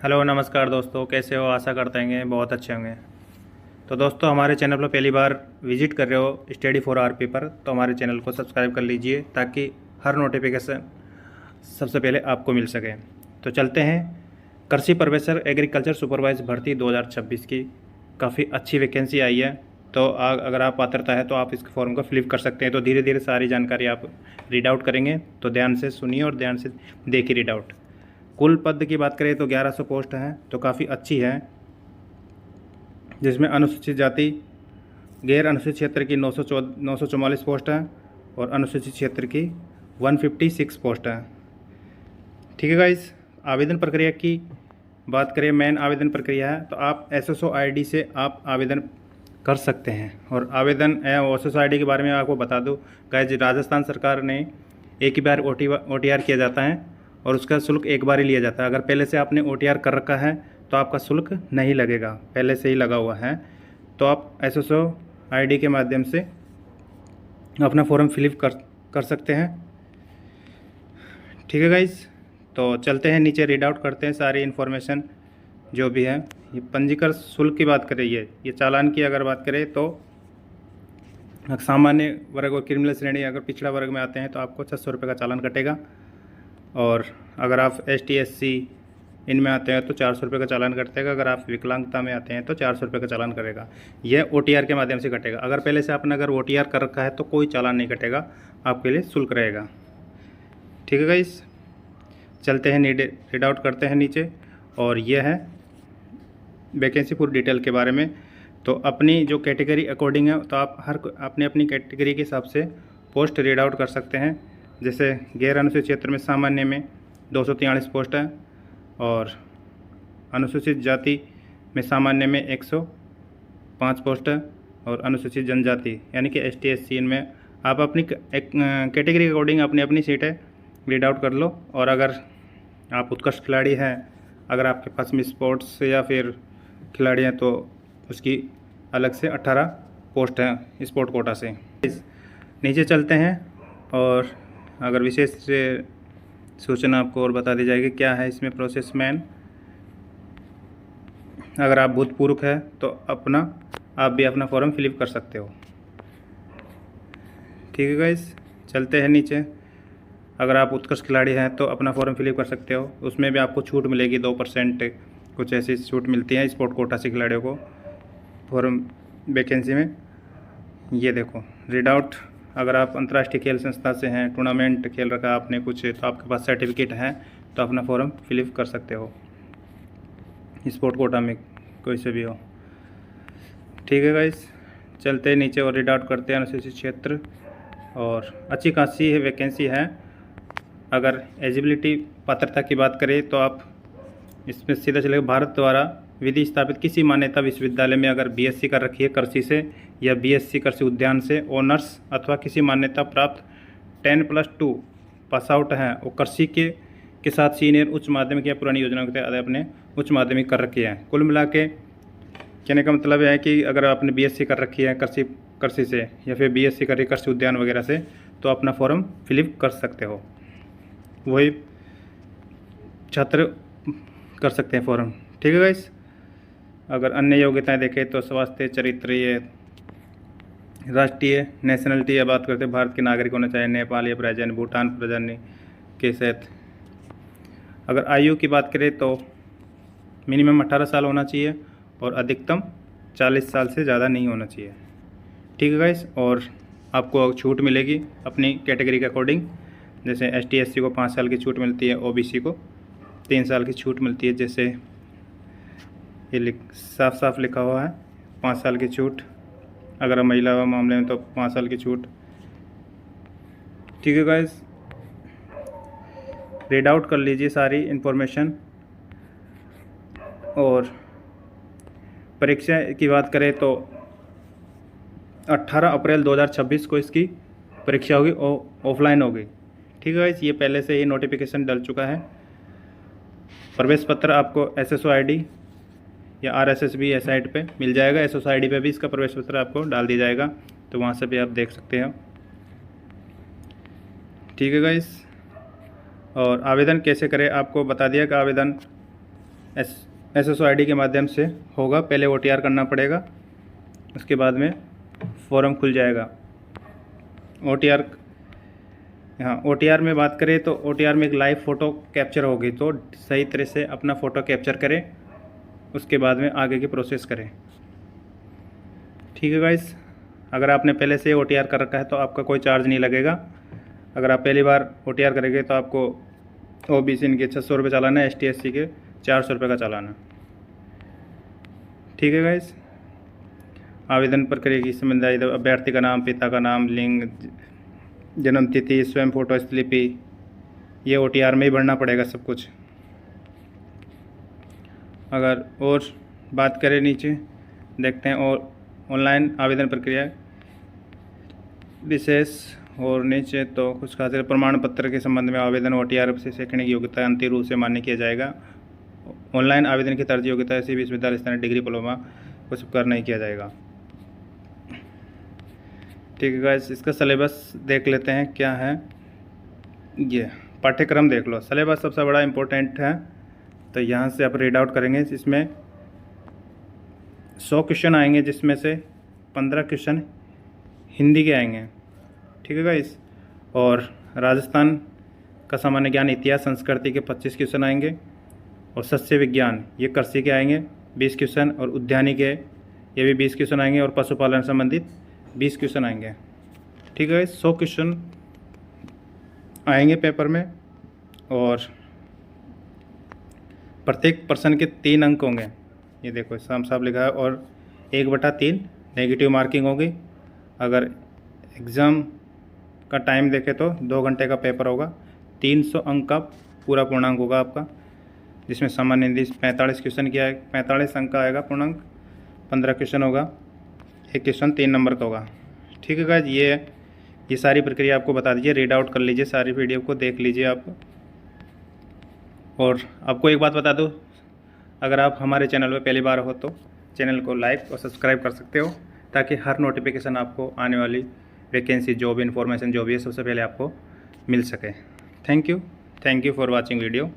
Hello नमस्कार दोस्तों, कैसे हो? आशा करते हैं बहुत अच्छे होंगे। तो दोस्तों, हमारे चैनल पर पहली बार विजिट कर रहे हो स्टडी फॉर आरपी पर, तो हमारे चैनल को सब्सक्राइब कर लीजिए ताकि हर नोटिफिकेशन सबसे पहले आपको मिल सके। तो चलते हैं। कृषि प्रोफेसर एग्रीकल्चर सुपरवाइजर भर्ती 2026 की काफ़ी अच्छी वैकेंसी आई है। तो अगर आप पात्रता है तो आप इस फॉर्म को फिलअप कर सकते हैं। तो धीरे धीरे सारी जानकारी आप रीड आउट करेंगे, तो ध्यान से सुनिए और ध्यान से देखिए रीड आउट। कुल पद की बात करें तो 1100 पोस्ट हैं, तो काफ़ी अच्छी है, जिसमें अनुसूचित जाति गैर अनुसूचित क्षेत्र की 944 पोस्ट हैं और अनुसूचित क्षेत्र की 156 पोस्ट हैं। ठीक है गाइस। आवेदन प्रक्रिया की बात करें, मेन आवेदन प्रक्रिया है, तो आप SSO ID से आप आवेदन कर सकते हैं। और आवेदन SSO ID के बारे में आपको बता दूं गाइस, राजस्थान सरकार ने एक ही बार OTR किया जाता है और उसका शुल्क एक बार ही लिया जाता है। अगर पहले से आपने OTR कर रखा है तो आपका शुल्क नहीं लगेगा, पहले से ही लगा हुआ है। तो आप SSO ID के माध्यम से अपना फॉर्म फिलअप कर सकते हैं। ठीक है गाइस। तो चलते हैं नीचे, रीड आउट करते हैं सारी इन्फॉर्मेशन जो भी है। ये पंजीकरण शुल्क की बात करें, ये चालान की अगर बात करें तो सामान्य वर्ग और क्रिमिनल श्रेणी अगर पिछड़ा वर्ग में आते हैं तो आपको 600 रुपये का चालान कटेगा। और अगर आप ST SC इनमें आते हैं तो 400 रुपये का चालान कटेगा। अगर आप विकलांगता में आते हैं तो 400 रुपये का चालान करेगा। यह OTR के माध्यम से कटेगा। अगर पहले से आपने अगर OTR कर रखा है तो कोई चालान नहीं कटेगा, आपके लिए शुल्क रहेगा। ठीक है गाइस। चलते हैं रीड आउट करते हैं नीचे। और यह है वैकेंसी पूरी डिटेल के बारे में। तो अपनी जो कैटेगरी अकॉर्डिंग है, तो आप अपने अपनी कैटेगरी के हिसाब से पोस्ट रीड आउट कर सकते हैं। जैसे गैर अनुसूचित क्षेत्र में सामान्य में 243 पोस्ट है और अनुसूचित जाति में सामान्य में 105 पोस्ट है और अनुसूचित जनजाति यानी कि ST SC इनमें आप अपनी कैटेगरी के अकॉर्डिंग अपनी अपनी सीटें रीड आउट कर लो। और अगर आप उत्कृष्ट खिलाड़ी हैं, अगर आपके पास में स्पोर्ट्स या फिर खिलाड़ी हैं, तो उसकी अलग से 18 पोस्ट हैं स्पोर्ट कोटा से। नीचे चलते हैं और अगर विशेष सूचना आपको और बता दी जाएगी क्या है इसमें प्रोसेस मैन। अगर आप भूतपूर्व है तो आप भी अपना फॉर्म फिलअप कर सकते हो। ठीक है गाइस। चलते हैं नीचे। अगर आप उत्कृष्ट खिलाड़ी हैं तो अपना फॉर्म फिलअप कर सकते हो, उसमें भी आपको छूट मिलेगी 2%, कुछ ऐसी छूट मिलती है स्पोर्ट कोटा से खिलाड़ियों को फॉर्म वैकेंसी में। ये देखो रीड आउट। अगर आप अंतर्राष्ट्रीय खेल संस्था से हैं, टूर्नामेंट खेल रखा आपने कुछ, तो आपके पास सर्टिफिकेट है तो अपना फॉर्म फिलअप कर सकते हो स्पोर्ट कोटा में कोई से भी हो। ठीक है गाइस। चलते हैं नीचे और रीड आउट करते हैं अनुसूचित क्षेत्र। और अच्छी खासी है वैकेंसी है। अगर एलिजिबिलिटी पात्रता की बात करें तो आप इसमें सीधा चलेगा, भारत द्वारा विधि स्थापित किसी मान्यता विश्वविद्यालय में अगर BSc कर रखी है कृषि से या BSc कृषि उद्यान से ऑनर्स अथवा किसी मान्यता प्राप्त 10+2 पास आउट हैं और कृषि के साथ सीनियर उच्च माध्यमिक या पुरानी योजना के तहत अपने उच्च माध्यमिक कर रखी है। कुल मिला के कहने का मतलब है कि अगर आपने BSc कर रखी है कृषि से या फिर BSc कर रही कृषि उद्यान वगैरह से, तो अपना फॉर्म फिलअप कर सकते हो, वही छात्र कर सकते हैं फॉर्म। ठीक है गाइस। अगर अन्य योग्यताएं देखें तो स्वास्थ्य, चरित्रीय, राष्ट्रीय, नेशनलिटी या बात करते हैं भारत के नागरिक होना चाहिए, नेपाल या प्रजन, भूटान प्रजन के साथ। अगर आयु की बात करें तो मिनिमम 18 साल होना चाहिए और अधिकतम 40 साल से ज़्यादा नहीं होना चाहिए। ठीक है गाइस। और आपको छूट मिलेगी अपनी कैटेगरी के अकॉर्डिंग। जैसे ST SC को 5 साल की छूट मिलती है, OBC को 3 साल की छूट मिलती है। जैसे ये साफ साफ लिखा हुआ है 5 साल की छूट। अगर महिला मामले में तो 5 साल की छूट। ठीक है गाइस। रीड आउट कर लीजिए सारी इन्फॉर्मेशन। और परीक्षा की बात करें तो 18 अप्रैल 2026 को इसकी परीक्षा होगी, ऑफलाइन होगी। ठीक है गाइस। ये पहले से ही नोटिफिकेशन डल चुका है। प्रवेश पत्र आपको SSO ID या RSSB साइट पे मिल जाएगा। SSO ID पे भी इसका प्रवेश पत्र आपको डाल दिया जाएगा, तो वहाँ से भी आप देख सकते हैं। ठीक है गाइस। और आवेदन कैसे करें आपको बता दिया कि आवेदन SSO ID के माध्यम से होगा। पहले OTR करना पड़ेगा, उसके बाद में फॉर्म खुल जाएगा। OTR, हाँ OTR में बात करें तो OTR में एक लाइव फ़ोटो कैप्चर होगी, तो सही तरह से अपना फ़ोटो कैप्चर करें, उसके बाद में आगे की प्रोसेस करें। ठीक है गाइस, अगर आपने पहले से OTR कर रखा है तो आपका कोई चार्ज नहीं लगेगा। अगर आप पहली बार OTR करेंगे तो आपको OBC इनके 600 रुपये चालाना है, ST SC के 400 रुपये का चालाना। ठीक है गाइस, आवेदन प्रक्रिया की संबंधित अभ्यर्थी का नाम, पिता का नाम, लिंग, जन्म तिथि, स्वयं फोटो स्लिपी, ये OTR में ही भरना पड़ेगा सब कुछ। अगर और बात करें नीचे देखते हैं, और ऑनलाइन आवेदन प्रक्रिया विशेष और नीचे तो कुछ खास प्रमाण पत्र के संबंध में आवेदन OTR से शैक्षणिक योग्यता अंतिम रूप से मान्य किया जाएगा। ऑनलाइन आवेदन की तर्ज योग्यता ऐसी विश्वविद्यालय स्तरीय डिग्री डिप्लोमा को स्वीकार नहीं किया जाएगा। ठीक है गाइस, इसका सिलेबस देख लेते हैं क्या है। ये पाठ्यक्रम देख लो, सिलेबस सबसे बड़ा इम्पोर्टेंट है, तो यहाँ से आप रीड आउट करेंगे। इसमें 100 क्वेश्चन आएंगे, जिसमें से 15 क्वेश्चन हिंदी के आएंगे। ठीक है गाइस, और राजस्थान का सामान्य ज्ञान, इतिहास, संस्कृति के 25 क्वेश्चन आएंगे, और सस्य विज्ञान ये कृषि के आएंगे 20 क्वेश्चन, और उद्यानिक के ये भी 20 क्वेश्चन आएंगे, और पशुपालन संबंधित 20 क्वेश्चन आएंगे। ठीक है गाइस, 100 क्वेश्चन आएंगे पेपर में, और प्रत्येक पर्सन के 3 अंक होंगे। ये देखो साफ साफ लिखा है, और 1/3 नेगेटिव मार्किंग होगी। अगर एग्ज़ाम का टाइम देखें तो 2 घंटे का पेपर होगा, 300 अंक का पूरा पूर्णांक होगा आपका, जिसमें सामान्य हिंदी 45 क्वेश्चन किया है, 45 अंक का आएगा पूर्णांक, 15 क्वेश्चन होगा, 1 क्वेश्चन 3 नंबर का होगा। ठीक है गाइस, ये सारी प्रक्रिया आपको बता दीजिए, रीड आउट कर लीजिए, सारी वीडियो को देख लीजिए आप। और आपको एक बात बता दूं, अगर आप हमारे चैनल पर पहली बार हो तो चैनल को लाइक और सब्सक्राइब कर सकते हो, ताकि हर नोटिफिकेशन आपको आने वाली वैकेंसी, जॉब इन्फॉर्मेशन जो भी है सबसे पहले आपको मिल सके। Thank you for watching video.